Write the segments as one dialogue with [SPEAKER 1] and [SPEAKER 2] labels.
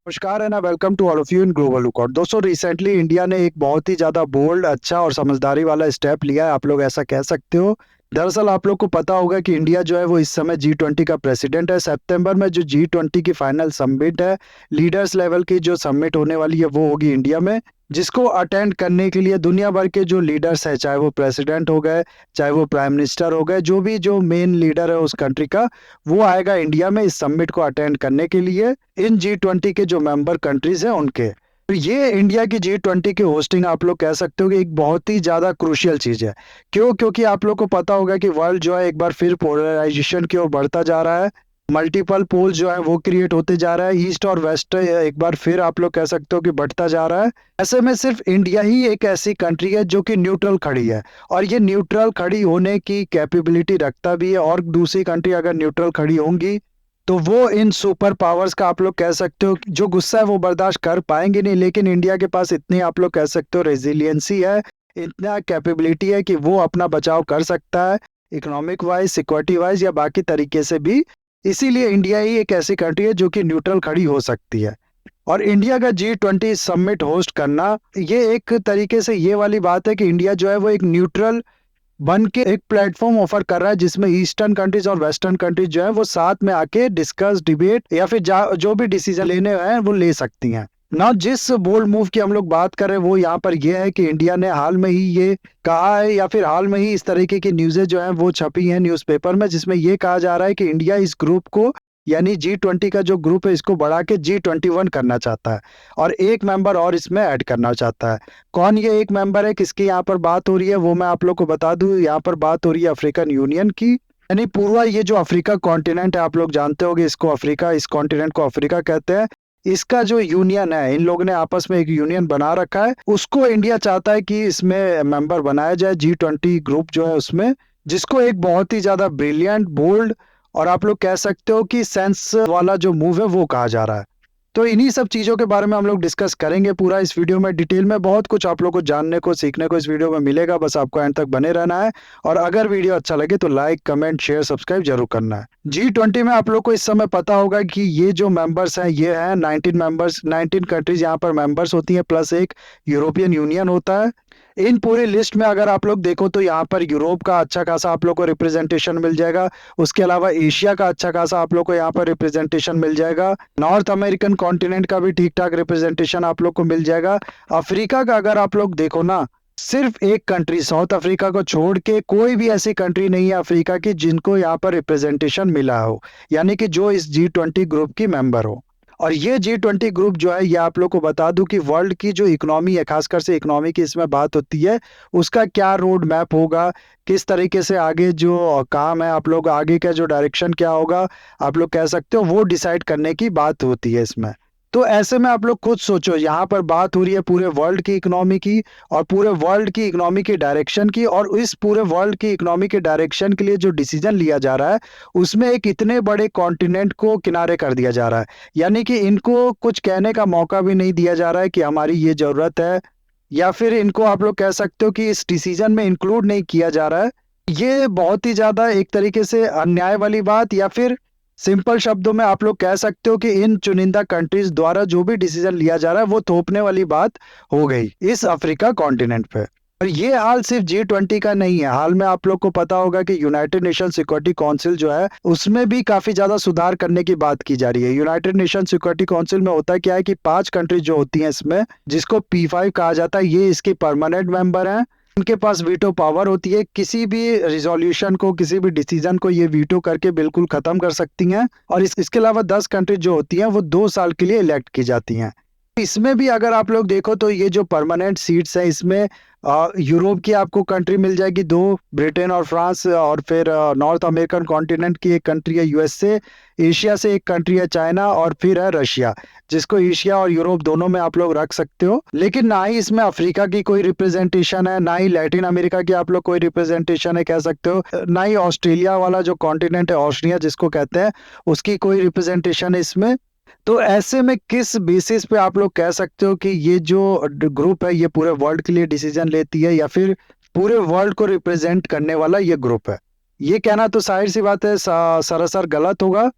[SPEAKER 1] नमस्कार and welcome to all of you in Global Lookout. दोस्तों, recently India ने एक बहुत ही ज़्यादा बोल्ड, अच्छा और समझदारी वाला स्टेप लिया है, आप लोग ऐसा कह सकते हो। दरअसल आप लोग को पता होगा कि इंडिया जो है वो इस समय G20 का प्रेसिडेंट है। सितंबर में जो G20 की फाइनल समिट है, लीडर्स लेवल की जो समिट होने वाली है वो होगी इंडिया में, जिसको अटेंड करने के लिए दुनिया भर के जो लीडर्स हैं, चाहे वो प्रेसिडेंट हो गए, चाहे वो प्राइम मिनिस्टर हो गए, जो मेन लीडर है उस कंट्री का, वो आएगा इंडिया में इस समिट को अटेंड करने के लिए, इन G20 के जो मेंबर कंट्रीज हैं उनके। तो ये इंडिया की G20 की होस्टिंग आप लोग कह सकते हो कि एक बहुत ही ज़्यादा क्रूशियल चीज़ है। क्यों? क्योंकि आप लोग को पता होगा कि वर्ल्ड जो है एक बार फिर पोलराइजेशन की ओर बढ़ता जा रहा है। मल्टीपल पोल जो है वो क्रिएट होते जा रहा है। ईस्ट और वेस्ट एक बार फिर आप लोग कह सकते हो कि बढ़ता जा रहा है। ऐसे में सिर्फ इंडिया ही एक ऐसी कंट्री है जो कि न्यूट्रल खड़ी है, और ये न्यूट्रल खड़ी होने की कैपेबिलिटी रखता भी है। और दूसरी कंट्री अगर न्यूट्रल खड़ी होंगी तो वो इन सुपर पावर्स का आप लोग कह सकते हो कि जो गुस्सा है वो बर्दाश्त कर पाएंगे नहीं। लेकिन इंडिया के पास इतनी आप लोग कह सकते हो रेजिलियंसी है, इतना कैपेबिलिटी है कि वो अपना बचाव कर सकता है, इकोनॉमिक वाइज, सिक्योरिटी वाइज या बाकी तरीके से भी। इसीलिए इंडिया ही एक ऐसी कंट्री है जो कि न्यूट्रल खड़ी हो सकती है। और इंडिया का G20 समिट होस्ट करना, ये एक तरीके से ये वाली बात है कि इंडिया जो है वो एक न्यूट्रल बन के एक प्लेटफॉर्म ऑफर कर रहा है, जिसमें ईस्टर्न कंट्रीज और वेस्टर्न कंट्रीज जो है वो साथ में आके डिस्कस, डिबेट या फिर जो भी डिसीजन लेने हैं वो ले सकती हैं ना। जिस बोल्ड मूव की हम लोग बात करें वो यहाँ पर ये है कि इंडिया ने हाल में ही ये कहा है, या फिर हाल में ही इस तरीके की न्यूज़ें जो है वो छपी हैं न्यूज़पेपर में, जिसमें ये कहा जा रहा है कि इंडिया इस ग्रुप को, यानी G20 का जो ग्रुप है इसको बढ़ा के G21 करना चाहता है, और एक मेंबर और इसमें ऐड करना चाहता है। कौन ये एक मेंबर है, किसकी यहाँ पर बात हो रही है, वो मैं आप लोग को बता दूं। यहाँ पर बात हो रही है अफ्रीकन यूनियन की। यानी पूरा ये जो अफ्रीका कॉन्टिनेंट है, आप लोग जानते होंगे इसको, अफ्रीका, इस कॉन्टिनेंट को अफ्रीका कहते हैं। इसका जो यूनियन है, इन लोगों ने आपस में एक यूनियन बना रखा है, उसको इंडिया चाहता है कि इसमें मेंबर बनाया जाए G20 ग्रुप जो है उसमें, जिसको एक बहुत ही ज्यादा ब्रिलियंट, बोल्ड और आप लोग कह सकते हो कि सेंस वाला जो मूव है वो कहा जा रहा है। तो इन्हीं सब चीज़ों के बारे में हम लोग डिस्कस करेंगे पूरा इस वीडियो में डिटेल में। बहुत कुछ आप लोग को जानने को, सीखने को इस वीडियो में मिलेगा, बस आपको एंड तक बने रहना है। और अगर वीडियो अच्छा लगे तो लाइक, कमेंट, शेयर, सब्सक्राइब जरूर करना है। G20 में आप लोग को इस समय पता होगा कि ये जो मेंबर्स हैं ये हैं 19 मेंबर्स, 19 कंट्रीज यहाँ पर मेंबर्स होती हैं, प्लस एक यूरोपियन यूनियन होता है। इन पूरी लिस्ट में अगर आप लोग देखो तो यहाँ पर यूरोप का अच्छा खासा आप लोग को रिप्रेजेंटेशन मिल जाएगा। उसके अलावा एशिया का अच्छा खासा आप लोग को यहाँ पर रिप्रेजेंटेशन मिल जाएगा। नॉर्थ अमेरिकन कॉन्टिनेंट का भी ठीक ठाक रिप्रेजेंटेशन आप लोग को मिल जाएगा। अफ्रीका का अगर आप लोग देखो ना, सिर्फ एक कंट्री, साउथ अफ्रीका को छोड़ के कोई भी ऐसी कंट्री नहीं है अफ्रीका की जिनको यहाँ पर रिप्रेजेंटेशन मिला हो, यानी कि जो इस G20 ग्रुप की मेंबर हो। और ये G20 ग्रुप जो है, ये आप लोग को बता दूं कि वर्ल्ड की जो इकोनॉमी है, खासकर से इकोनॉमी की इसमें बात होती है, उसका क्या रोड मैप होगा, किस तरीके से आगे जो काम है, आप लोग आगे का जो डायरेक्शन क्या होगा, आप लोग कह सकते हो वो डिसाइड करने की बात होती है इसमें। तो ऐसे में आप लोग खुद सोचो, यहाँ पर बात हो रही है पूरे वर्ल्ड की इकोनॉमी की, और पूरे वर्ल्ड की इकोनॉमी के डायरेक्शन की। और इस पूरे वर्ल्ड की इकोनॉमी के डायरेक्शन के लिए जो डिसीजन लिया जा रहा है उसमें एक इतने बड़े कॉन्टिनेंट को किनारे कर दिया जा रहा है, यानी कि इनको कुछ कहने का मौका भी नहीं दिया जा रहा है कि हमारी ये जरूरत है, या फिर इनको आप लोग कह सकते हो कि इस डिसीजन में इंक्लूड नहीं किया जा रहा है। ये बहुत ही ज्यादा एक तरीके से अन्याय वाली बात, या फिर सिंपल शब्दों में आप लोग कह सकते हो कि इन चुनिंदा कंट्रीज द्वारा जो भी डिसीजन लिया जा रहा है वो थोपने वाली बात हो गई इस अफ्रीका कॉन्टिनेंट पे। और ये हाल सिर्फ G20 का नहीं है, हाल में आप लोग को पता होगा कि यूनाइटेड नेशन सिक्योरिटी काउंसिल जो है उसमें भी काफी ज्यादा सुधार करने की बात की जा रही है। यूनाइटेड नेशन सिक्योरिटी काउंसिल में होता क्या है कि 5 कंट्रीज जो होती हैं इसमें, जिसको P5 कहा जाता है, ये इसके परमानेंट मेंबर हैं। इनके पास वीटो पावर होती है, किसी भी रिजोल्यूशन को, किसी भी डिसीजन को ये वीटो करके बिल्कुल खत्म कर सकती हैं। और इसके अलावा 10 कंट्रीज जो होती हैं वो 2 साल के लिए इलेक्ट की जाती हैं। इसमें भी अगर आप लोग देखो तो ये जो परमानेंट सीट्स हैं इसमें यूरोप की आपको कंट्री मिल जाएगी 2, ब्रिटेन और फ्रांस, और फिर नॉर्थ अमेरिकन कॉन्टिनेंट की एक कंट्री है USA, एशिया से एक कंट्री है चाइना, और फिर है रशिया, जिसको एशिया और यूरोप दोनों में आप लोग रख सकते हो। लेकिन ना ही इसमें अफ्रीका की कोई रिप्रेजेंटेशन है, ना ही लैटिन अमेरिका की आप लोग कोई रिप्रेजेंटेशन है कह सकते हो, ना ही ऑस्ट्रेलिया वाला जो कॉन्टिनेंट है, ऑस्ट्रिया जिसको कहते हैं, उसकी कोई रिप्रेजेंटेशन है इसमें। तो ऐसे में किस बेसिस पे आप लोग कह सकते हो कि ये जो ग्रुप है ये पूरे वर्ल्ड के लिए डिसीजन लेती है, या फिर पूरे वर्ल्ड को रिप्रेजेंट करने वाला ये ग्रुप है? ये कहना तो जाहिर सी बात है सरासर गलत होगा।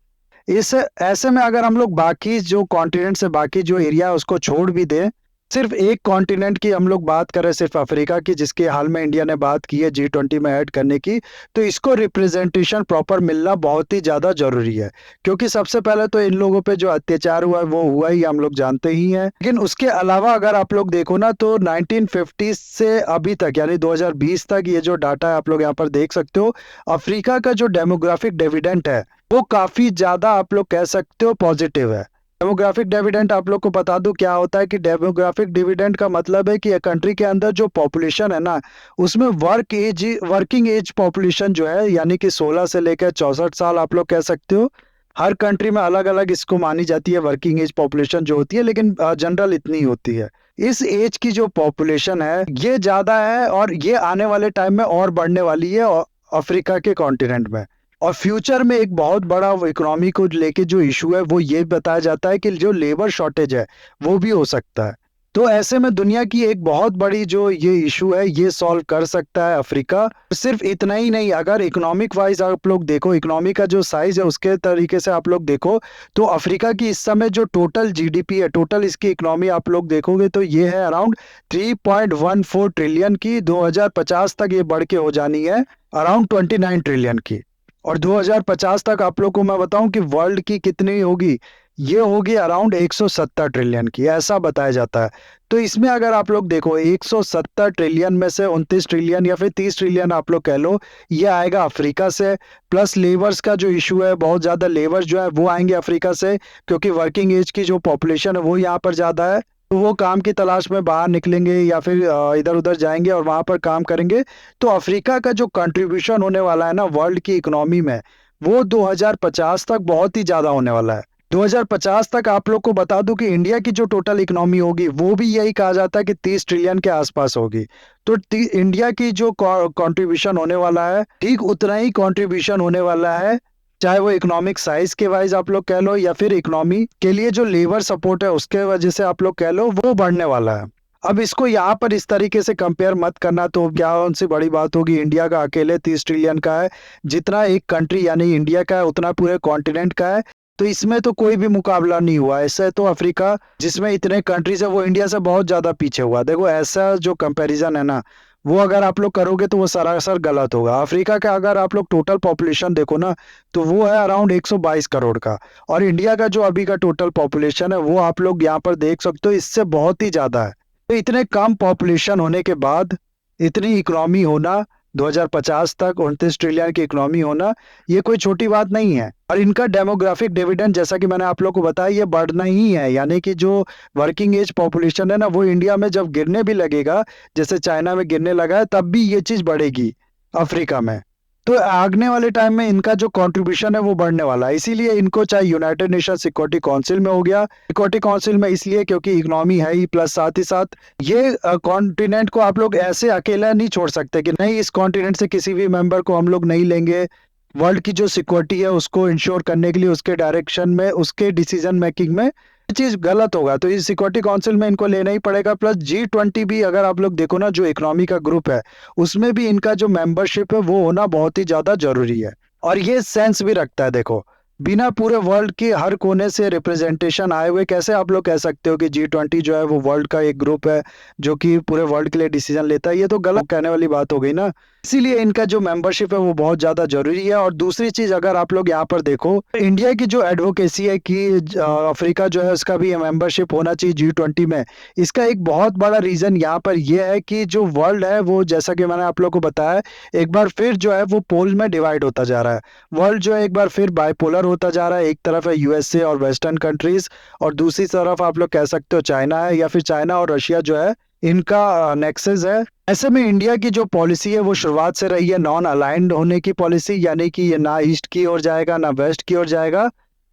[SPEAKER 1] इस ऐसे में अगर हम लोग बाकी जो कॉन्टिनेंट से बाकी जो एरिया है उसको छोड़ भी दें, सिर्फ एक कॉन्टिनेंट की हम लोग बात करें, सिर्फ अफ्रीका की, जिसके हाल में इंडिया ने बात की है G20 में ऐड करने की, तो इसको रिप्रेजेंटेशन प्रॉपर मिलना बहुत ही ज़्यादा ज़रूरी है। क्योंकि सबसे पहले तो इन लोगों पे जो अत्याचार हुआ है वो हुआ ही, हम लोग जानते ही हैं। लेकिन उसके अलावा अगर आप लोग देखो ना, तो 1950 से अभी तक यानी 2020 तक ये जो डाटा है आप लोग यहाँ पर देख सकते हो, अफ्रीका का जो डेमोग्राफिक डिविडेंड है वो काफ़ी ज़्यादा आप लोग कह सकते हो पॉजिटिव है। डेमोग्राफिक डिविडेंड आप लोग को बता दूं क्या होता है कि डेमोग्राफिक डिविडेंड का मतलब है कि कंट्री के अंदर जो पॉपुलेशन है ना, उसमें वर्किंग एज पॉपुलेशन जो है, यानी कि 16 से लेकर 64 साल आप लोग कह सकते हो। हर कंट्री में अलग अलग इसको मानी जाती है वर्किंग एज पॉपुलेशन जो होती है, लेकिन जनरल इतनी होती है। इस एज की जो पॉपुलेशन है ये ज़्यादा है, और ये आने वाले टाइम में और बढ़ने वाली है अफ्रीका के कॉन्टिनेंट में। और फ्यूचर में एक बहुत बड़ा इकोनॉमी को लेके जो इशू है वो ये बताया जाता है कि जो लेबर शॉर्टेज है वो भी हो सकता है। तो ऐसे में दुनिया की एक बहुत बड़ी जो ये इशू है ये सॉल्व कर सकता है अफ्रीका। सिर्फ इतना ही नहीं, अगर इकोनॉमिक वाइज आप लोग देखो, इकोनॉमी का जो साइज है उसके तरीके से आप लोग देखो, तो अफ्रीका की इस समय जो टोटल जीडीपी है, टोटल इसकी इकोनॉमी आप लोग देखोगे तो ये है अराउंड 3.14 ट्रिलियन की। 2050 तक ये बढ़ के हो जानी है अराउंड 29 ट्रिलियन की। और 2050 तक आप लोग को मैं बताऊं कि वर्ल्ड की कितनी होगी, ये होगी अराउंड 170 ट्रिलियन की, ऐसा बताया जाता है। तो इसमें अगर आप लोग देखो 170 ट्रिलियन में से 29 ट्रिलियन या फिर 30 ट्रिलियन आप लोग कह लो, ये आएगा अफ्रीका से। प्लस लेबर्स का जो इशू है, बहुत ज़्यादा लेबर्स जो है वो आएंगे अफ्रीका से, क्योंकि वर्किंग एज की जो पॉपुलेशन है वो यहाँ पर ज़्यादा है। तो वो काम की तलाश में बाहर निकलेंगे या फिर इधर उधर जाएंगे और वहां पर काम करेंगे। तो अफ्रीका का जो कंट्रीब्यूशन होने वाला है ना वर्ल्ड की इकोनॉमी में, वो 2050 तक बहुत ही ज्यादा होने वाला है। 2050 तक आप लोग को बता दूं कि इंडिया की जो टोटल इकोनॉमी होगी वो भी यही कहा जाता है कि 30 ट्रिलियन के आसपास होगी। तो इंडिया की जो कंट्रीब्यूशन होने वाला है, ठीक उतना ही कंट्रीब्यूशन होने वाला है, चाहे वो इकोनॉमिक साइज के वाइज आप लोग कह लो या फिर इकोनॉमी के लिए जो लेबर सपोर्ट है उसके वजह से आप लोग कह लो, वो बढ़ने वाला है। अब इसको यहाँ पर इस तरीके से कंपेयर मत करना, तो क्या उनसे बड़ी बात होगी, इंडिया का अकेले 30 ट्रिलियन का है, जितना एक कंट्री यानी इंडिया का है उतना पूरे कॉन्टिनेंट का है। तो इसमें तो कोई भी मुकाबला नहीं हुआ। ऐसे तो अफ्रीका जिसमें इतने कंट्रीज है वो इंडिया से बहुत ज्यादा पीछे हुआ। देखो ऐसा जो कंपैरिजन है ना, वो अगर आप लोग करोगे तो वो सरासर गलत होगा। अफ्रीका का अगर आप लोग टोटल पॉपुलेशन देखो ना, तो वो है अराउंड 122 करोड़ का, और इंडिया का जो अभी का टोटल पॉपुलेशन है वो आप लोग यहाँ पर देख सकते हो, इससे बहुत ही ज्यादा है। तो इतने कम पॉपुलेशन होने के बाद इतनी इकोनॉमी होना, 2050 तक 29 ट्रिलियन की इकोनॉमी होना, ये कोई छोटी बात नहीं है। और इनका डेमोग्राफिक डिविडेंड जैसा कि मैंने आप लोग को बताया ये बढ़ना ही है, यानी कि जो वर्किंग एज पॉपुलेशन है ना वो इंडिया में जब गिरने भी लगेगा, जैसे चाइना में गिरने लगा है, तब भी ये चीज बढ़ेगी अफ्रीका में। तो आगने वाले टाइम में इनका जो कंट्रीब्यूशन है वो बढ़ने वाला है। इसीलिए इनको चाहे यूनाइटेड नेशन सिक्योरिटी काउंसिल में हो गया, सिक्योरिटी काउंसिल में इसलिए क्योंकि इकोनॉमी है ही, प्लस साथ ही साथ ये कॉन्टिनेंट को आप लोग ऐसे अकेला नहीं छोड़ सकते कि नहीं इस कॉन्टिनेंट से किसी भी मेंबर को हम लोग नहीं लेंगे। वर्ल्ड की जो सिक्योरिटी है उसको इंश्योर करने के लिए, उसके डायरेक्शन में, उसके डिसीजन मेकिंग में ये चीज गलत होगा, तो इस सिक्योरिटी काउंसिल में इनको लेना ही पड़ेगा। प्लस G20 भी अगर आप लोग देखो ना, जो इकोनॉमी का ग्रुप है उसमें भी इनका जो मेंबरशिप है वो होना बहुत ही ज्यादा जरूरी है। और ये सेंस भी रखता है, देखो बिना पूरे वर्ल्ड के हर कोने से रिप्रेजेंटेशन आए हुए कैसे आप लोग कह सकते हो कि G20 जो है वो वर्ल्ड का एक ग्रुप है जो कि पूरे वर्ल्ड के लिए डिसीजन लेता है। ये तो गलत कहने वाली बात हो गई ना। इसीलिए इनका जो मेंबरशिप है वो बहुत ज्यादा जरूरी है। और दूसरी चीज अगर आप लोग यहाँ पर देखो, इंडिया की जो एडवोकेसी है कि अफ्रीका जो है उसका भी मेंबरशिप होना चाहिए G20 में, इसका एक बहुत बड़ा रीजन यहाँ पर यह है कि जो वर्ल्ड है वो, जैसा कि मैंने आप लोग को बताया, एक बार फिर जो है वो पोल में डिवाइड होता जा रहा है। वर्ल्ड जो है एक बार फिर बाइपोलर होता जा रहा है। एक तरफ है यूएसए और वेस्टर्न कंट्रीज, और दूसरी तरफ आप लोग कह सकते हो चाइना है, या फिर चाइना और रशिया जो है इनका नेक्सस है। ऐसे में इंडिया की जो पॉलिसी है वो शुरुआत से रही है नॉन अलाइंड होने की पॉलिसी, यानी कि ये ना ईस्ट की ओर जाएगा ना वेस्ट की ओर जाएगा।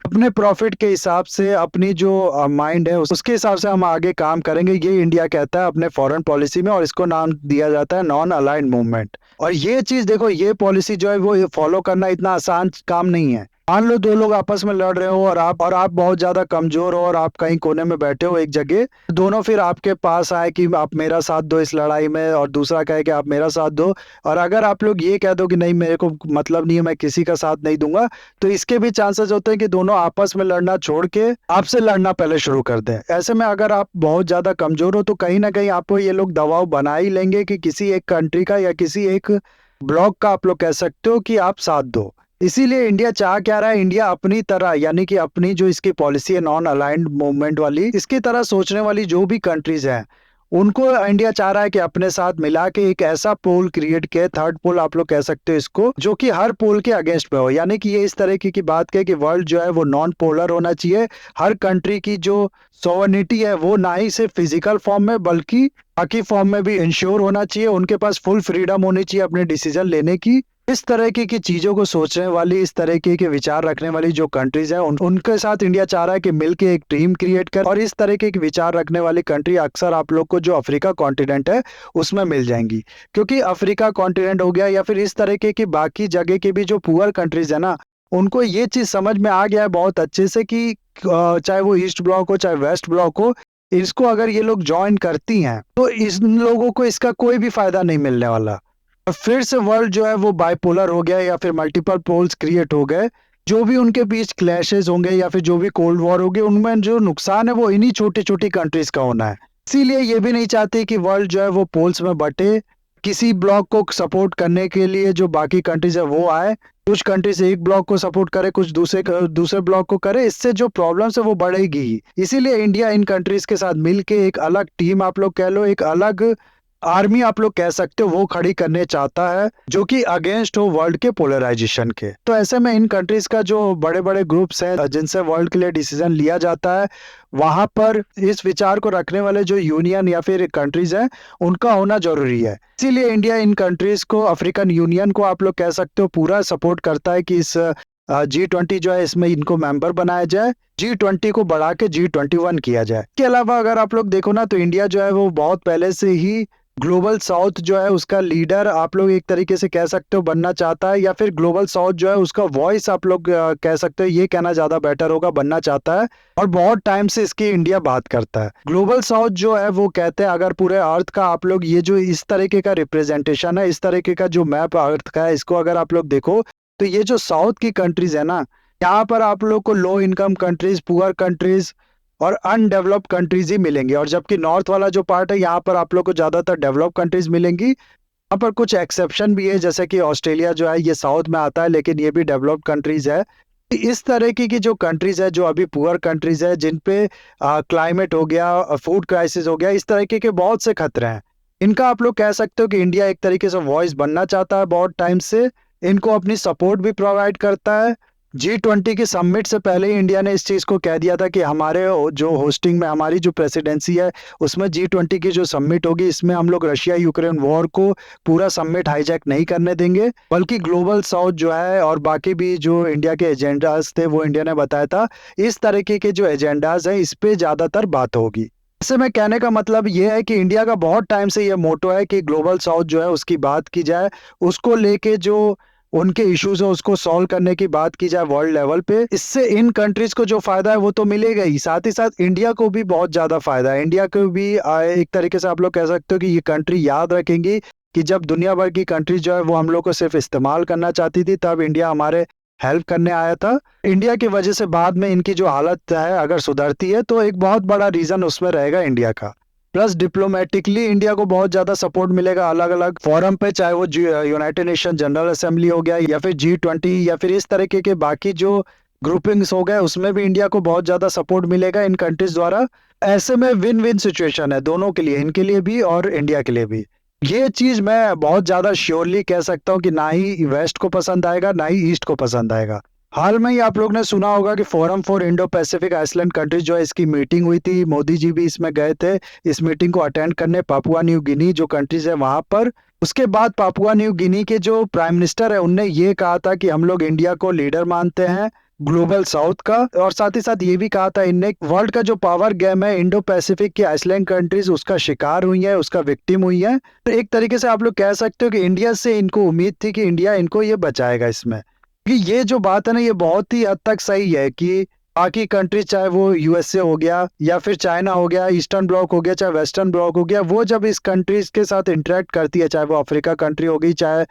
[SPEAKER 1] अपने प्रॉफिट के हिसाब से, अपनी जो माइंड है उसके हिसाब से हम आगे काम करेंगे, ये इंडिया कहता है अपने फॉरेन पॉलिसी में, और इसको नाम दिया जाता है नॉन अलाइंड मूवमेंट। और ये चीज देखो, ये पॉलिसी जो है वो फॉलो करना इतना आसान काम नहीं है। मान लो दो लोग आपस में लड़ रहे हो और आप बहुत ज्यादा कमजोर हो और आप कहीं कोने में बैठे हो एक जगह, दोनों फिर आपके पास आए कि आप मेरा साथ दो इस लड़ाई में, और दूसरा कहे कि आप मेरा साथ दो। और अगर आप लोग ये कह दो कि नहीं मेरे को मतलब नहीं है, मैं किसी का साथ नहीं दूंगा, तो इसके भी चांसेस होते हैं कि दोनों आपस में लड़ना छोड़ के आपसे लड़ना पहले शुरू कर दें। ऐसे में अगर आप बहुत ज्यादा कमजोर हो तो कहीं ना कहीं आपको ये लोग दबाव बना ही लेंगे कि किसी एक कंट्री का या किसी एक ब्लॉक का आप लोग कह सकते हो कि आप साथ दो। इसीलिए इंडिया चाह क्या रहा है, इंडिया अपनी तरह यानी कि अपनी जो इसकी पॉलिसी है नॉन अलाइंड मूवमेंट वाली, इसकी तरह सोचने वाली जो भी कंट्रीज हैं उनको इंडिया चाह रहा है कि अपने साथ मिला के एक ऐसा पोल क्रिएट किया, थर्ड पोल आप लोग कह सकते हो इसको, जो कि हर पोल के अगेंस्ट में हो। यानी कि ये इस तरह की बात कहे कि वर्ल्ड जो है वो नॉन पोलर होना चाहिए। हर कंट्री की जो सोवरेनिटी है वो ना ही सिर्फ फिजिकल फॉर्म में बल्कि बाकी फॉर्म में भी इंश्योर होना चाहिए। उनके पास फुल फ्रीडम होनी चाहिए अपने डिसीजन लेने की। इस तरह की चीजों को सोचने वाली, इस तरह के विचार रखने वाली जो कंट्रीज हैं उनके साथ इंडिया चाह रहा है कि मिलके एक टीम क्रिएट कर, और इस तरह के विचार रखने वाली कंट्री अक्सर आप लोग को जो अफ्रीका कॉन्टिनेंट है उसमें मिल जाएंगी। क्योंकि अफ्रीका कॉन्टिनेंट हो गया या फिर इस तरह की बाकी जगह के भी जो पुअर कंट्रीज है ना, उनको ये चीज समझ में आ गया है बहुत अच्छे से कि चाहे वो ईस्ट ब्लॉक हो चाहे वेस्ट ब्लॉक हो, इसको अगर ये लोग ज्वाइन करती हैं तो इन लोगों को इसका कोई भी फायदा नहीं मिलने वाला। और फिर से वर्ल्ड जो है वो बाइपोलर हो गया या फिर मल्टीपल पोल्स क्रिएट हो गए। जो भी उनके बीच क्लैशेस होंगे या फिर जो भी कोल्ड वॉर होगी, उनमें जो नुकसान है वो इन्हीं छोटी छोटी कंट्रीज का होना है। इसीलिए ये भी नहीं चाहते कि वर्ल्ड जो है वो पोल्स में बटे, किसी ब्लॉक को सपोर्ट करने के लिए जो बाकी कंट्रीज है वो आए, कुछ कंट्रीज एक ब्लॉक को सपोर्ट करे, कुछ दूसरे ब्लॉक को करे। इससे जो प्रॉब्लम्स है वो बढ़ेगी ही। इसीलिए इंडिया इन कंट्रीज के साथ मिलके एक अलग टीम आप लोग कह लो, एक अलग आर्मी आप लोग कह सकते हो, वो खड़ी करने चाहता है जो कि अगेंस्ट हो वर्ल्ड के पोलराइजेशन के। तो ऐसे में इन कंट्रीज का जो बड़े बड़े ग्रुप्स हैं जिनसे वर्ल्ड के लिए डिसीजन लिया जाता है, वहां पर इस विचार को रखने वाले जो यूनियन या फिर कंट्रीज हैं उनका होना जरूरी है। इसीलिए इंडिया इन कंट्रीज को, अफ्रीकन यूनियन को आप लोग कह सकते हो, पूरा सपोर्ट करता है कि इस G20 जो है इसमें इनको मेंबर बनाया जाए, G20 को बढ़ा के G21 किया जाए। इसके अलावा अगर आप लोग देखो ना तो इंडिया जो है वो बहुत पहले से ही ग्लोबल साउथ जो है उसका लीडर आप लोग एक तरीके से कह सकते हो बनना चाहता है, या फिर ग्लोबल साउथ जो है उसका वॉइस आप लोग कह सकते हो, ये कहना ज्यादा बेटर होगा, बनना चाहता है। और बहुत टाइम से इसकी इंडिया बात करता है। ग्लोबल साउथ जो है वो कहते हैं अगर पूरे अर्थ का आप लोग ये जो इस तरीके का रिप्रेजेंटेशन है, इस तरीके का जो मैप अर्थ का है, इसको अगर आप लोग देखो तो ये जो साउथ की कंट्रीज है ना, यहाँ पर आप लोग को low income countries, poor countries और अनडेवलप्ड कंट्रीज ही मिलेंगी। और जबकि नॉर्थ वाला जो पार्ट है यहाँ पर आप लोग को ज्यादातर डेवलप कंट्रीज मिलेंगी। यहाँ पर कुछ एक्सेप्शन भी है, जैसे कि ऑस्ट्रेलिया जो है ये साउथ में आता है लेकिन ये भी डेवलप्ड कंट्रीज है। इस तरह की जो कंट्रीज है जो अभी पुअर कंट्रीज है, जिन पे क्लाइमेट हो गया, फूड क्राइसिस हो गया, इस तरीके के बहुत से खतरे हैं, इनका आप लोग कह सकते हो कि इंडिया एक तरीके से वॉइस बनना चाहता है बहुत टाइम से। इनको अपनी सपोर्ट भी प्रोवाइड करता है। G20 की समिट से पहले ही इंडिया ने इस चीज को कह दिया था कि हमारे जो होस्टिंग में हमारी जो प्रेसिडेंसी है उसमें G20 की जो समिट होगी इसमें हम लोग रशिया यूक्रेन वॉर को पूरा समिट हाईजैक नहीं करने देंगे, बल्कि ग्लोबल साउथ जो है और बाकी भी जो इंडिया के एजेंडाज थे वो इंडिया ने बताया था, इस तरीके के जो एजेंडाज हैं इस पे ज्यादातर बात होगी। इससे मैं कहने का मतलब ये है कि इंडिया का बहुत टाइम से ये मोटो है कि ग्लोबल साउथ जो है उसकी बात की जाए, उसको लेके जो उनके इश्यूज है उसको सॉल्व करने की बात की जाए वर्ल्ड लेवल पे। इससे इन कंट्रीज को जो फायदा है वो तो मिलेगा ही, साथ साथ इंडिया को भी बहुत ज्यादा फायदा है। इंडिया को भी एक तरीके से आप लोग कह सकते हो कि ये कंट्री याद रखेंगी कि जब दुनिया भर की कंट्रीज जो है वो हम लोग को सिर्फ इस्तेमाल करना चाहती थी तब इंडिया हमारे हेल्प करने आया था। इंडिया की वजह से बाद में इनकी जो हालत है अगर सुधरती है तो एक बहुत बड़ा रीजन उसमें रहेगा इंडिया का। प्लस डिप्लोमेटिकली इंडिया को बहुत ज्यादा सपोर्ट मिलेगा अलग अलग फोरम पे, चाहे वो यूनाइटेड नेशन जनरल असेंबली हो गया या फिर G20 या फिर इस तरीके के बाकी जो ग्रुपिंग्स हो गए, उसमें भी इंडिया को बहुत ज्यादा सपोर्ट मिलेगा इन कंट्रीज द्वारा। ऐसे में विन विन सिचुएशन है दोनों के लिए, इनके लिए भी और इंडिया के लिए भी। ये चीज मैं बहुत ज्यादा श्योरली कह सकता हूँ कि ना ही वेस्ट को पसंद आएगा ना ही ईस्ट को पसंद आएगा। हाल में ही आप लोग ने सुना होगा कि forum for Indo Pacific island countries जो है इसकी मीटिंग हुई थी, मोदी जी भी इसमें गए थे इस मीटिंग को अटेंड करने, पापुआ न्यू गिनी जो कंट्रीज है वहां पर। उसके बाद पापुआ न्यू गिनी के जो प्राइम मिनिस्टर है उनने ये कहा था कि हम लोग इंडिया को लीडर मानते हैं ग्लोबल साउथ का, और साथ ही साथ ये भी कहा था इनने वर्ल्ड का जो पावर गेम है इंडो पैसिफिक की आइसलैंड कंट्रीज उसका शिकार हुई है, उसका विक्टिम हुई है। तो एक तरीके से आप लोग कह सकते हो कि इंडिया से इनको उम्मीद थी कि इंडिया इनको ये बचाएगा इसमें। कि ये जो बात है ना, ये बहुत ही हद तक सही है कि बाकी कंट्री, चाहे वो यूएसए हो गया या फिर चाइना हो गया, ईस्टर्न ब्लॉक हो गया, चाहे वेस्टर्न ब्लॉक हो गया, वो जब इस कंट्रीज के साथ इंटरेक्ट करती है, चाहे वो अफ्रीका कंट्री हो गई, चाहे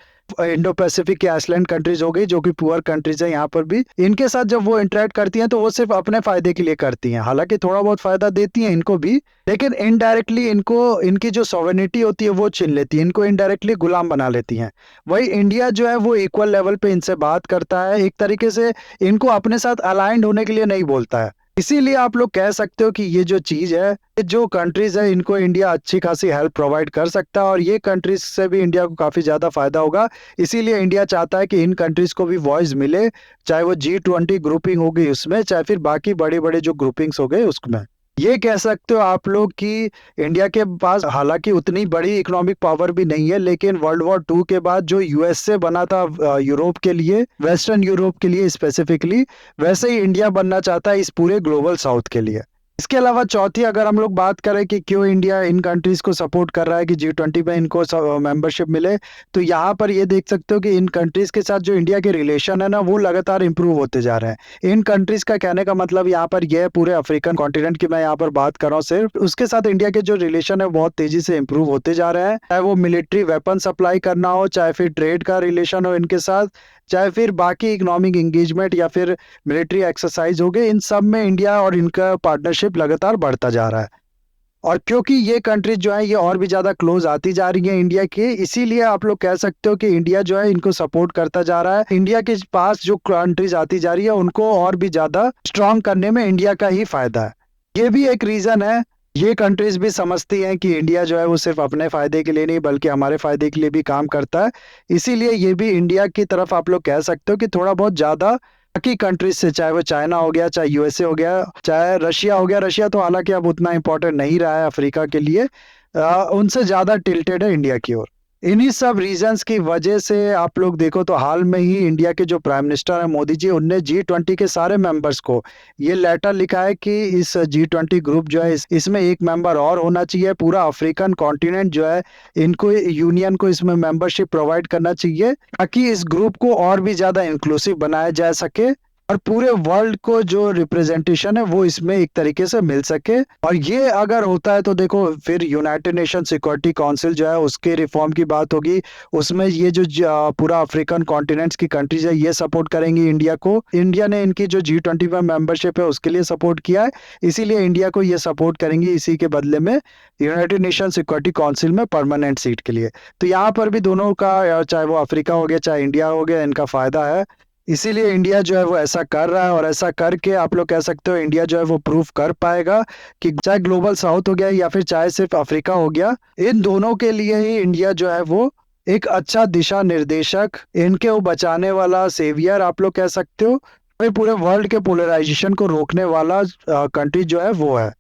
[SPEAKER 1] इंडो पैसिफिक के आइसलैंड कंट्रीज हो गई जो कि पुअर कंट्रीज है, यहाँ पर भी इनके साथ जब वो इंटरेक्ट करती हैं तो वो सिर्फ अपने फायदे के लिए करती हैं। हालांकि थोड़ा बहुत फायदा देती हैं इनको भी, लेकिन इनडायरेक्टली इनको, इनकी जो सॉवरेनिटी होती है वो छीन लेती है, इनको इनडायरेक्टली गुलाम बना लेती हैं। वही इंडिया जो है वो इक्वल लेवल पे इनसे बात करता है, एक तरीके से इनको अपने साथ अलाइंड होने के लिए नहीं बोलता है। इसीलिए आप लोग कह सकते हो कि ये जो चीज है, ये जो कंट्रीज है, इनको इंडिया अच्छी खासी हेल्प प्रोवाइड कर सकता है और ये कंट्रीज से भी इंडिया को काफी ज्यादा फायदा होगा। इसीलिए इंडिया चाहता है कि इन कंट्रीज को भी वॉइस मिले, चाहे वो G20 ग्रुपिंग होगी उसमें, चाहे फिर बाकी बड़े बड़े जो ग्रुपिंग्स हो गए उसमें। ये कह सकते हो आप लोग कि इंडिया के पास हालांकि उतनी बड़ी इकोनॉमिक पावर भी नहीं है, लेकिन वर्ल्ड वॉर 2 के बाद जो यूएसए बना था यूरोप के लिए, वेस्टर्न यूरोप के लिए स्पेसिफिकली, वैसे ही इंडिया बनना चाहता है इस पूरे ग्लोबल साउथ के लिए। इसके अलावा चौथी अगर हम लोग बात करें कि क्यों इंडिया इन कंट्रीज को सपोर्ट कर रहा है कि G20 में इनको मेंबरशिप मिले, तो यहाँ पर ये देख सकते हो कि इन कंट्रीज के साथ जो इंडिया के रिलेशन है ना, वो लगातार इंप्रूव होते जा रहे हैं। इन कंट्रीज का कहने का मतलब यहाँ पर ये है, पूरे अफ्रीकन कॉन्टिनेंट की मैं यहाँ पर बात कर रहा हूँ सिर्फ, उसके साथ इंडिया के जो रिलेशन है बहुत तेजी से इंप्रूव होते जा रहे हैं। चाहे वो मिलिट्री वेपन सप्लाई करना हो, चाहे फिर ट्रेड का रिलेशन हो इनके साथ, चाहे फिर बाकी इकोनॉमिक एंगेजमेंट या फिर मिलिट्री एक्सरसाइज हो गए, इन सब में इंडिया और इनका पार्टनरशिप लगातार बढ़ता जा रहा है। और क्योंकि ये कंट्रीज जो है ये और भी ज्यादा क्लोज आती जा रही है इंडिया के, इसीलिए आप लोग कह सकते हो कि इंडिया जो है इनको सपोर्ट करता जा रहा है। इंडिया के पास जो कंट्रीज आती जा रही है उनको और भी ज्यादा स्ट्रांग करने में इंडिया का ही फायदा है। ये भी एक रीजन है। ये कंट्रीज भी समझती हैं कि इंडिया जो है वो सिर्फ अपने फायदे के लिए नहीं बल्कि हमारे फायदे के लिए भी काम करता है। इसीलिए ये भी इंडिया की तरफ आप लोग कह सकते हो कि थोड़ा बहुत ज्यादा बाकी कंट्रीज से, चाहे वो चाइना हो गया, चाहे यूएसए हो गया, चाहे रशिया हो गया, रशिया तो हालांकि अब उतना इंपॉर्टेंट नहीं रहा है अफ्रीका के लिए, उनसे ज्यादा टिल्टेड है इंडिया की ओर। इन्हीं सब रीजंस की वजह से आप लोग देखो तो हाल में ही इंडिया के जो प्राइम मिनिस्टर है मोदी जी, उनने G20 के सारे मेंबर्स को ये लेटर लिखा है कि इस G20 ग्रुप जो है इसमें एक मेंबर और होना चाहिए। पूरा अफ्रीकन कॉन्टिनेंट जो है इनको, यूनियन को इसमें मेंबरशिप प्रोवाइड करना चाहिए ताकि इस ग्रुप को और भी ज्यादा इंक्लूसिव बनाया जा सके और पूरे वर्ल्ड को जो रिप्रेजेंटेशन है वो इसमें एक तरीके से मिल सके। और ये अगर होता है तो देखो फिर यूनाइटेड नेशन सिक्योरिटी काउंसिल जो है उसके रिफॉर्म की बात होगी, उसमें ये जो पूरा अफ्रीकन कॉन्टिनेंट्स की कंट्रीज है ये सपोर्ट करेंगी इंडिया को। इंडिया ने इनकी जो G20 में मेंबरशिप है उसके लिए सपोर्ट किया है, इसीलिए इंडिया को ये सपोर्ट करेंगी इसी के बदले में यूनाइटेड नेशन सिक्योरिटी काउंसिल में परमानेंट सीट के लिए। तो यहाँ पर भी दोनों का, चाहे वो अफ्रीका हो गया चाहे इंडिया हो गया, इनका फायदा है। इसीलिए इंडिया जो है वो ऐसा कर रहा है और ऐसा करके आप लोग कह सकते हो इंडिया जो है वो प्रूव कर पाएगा कि चाहे ग्लोबल साउथ हो गया या फिर चाहे सिर्फ अफ्रीका हो गया, इन दोनों के लिए ही इंडिया जो है वो एक अच्छा दिशा निर्देशक, इनके वो बचाने वाला सेवियर आप लोग कह सकते हो, और पूरे वर्ल्ड के पोलराइजेशन को रोकने वाला कंट्री जो है वो है।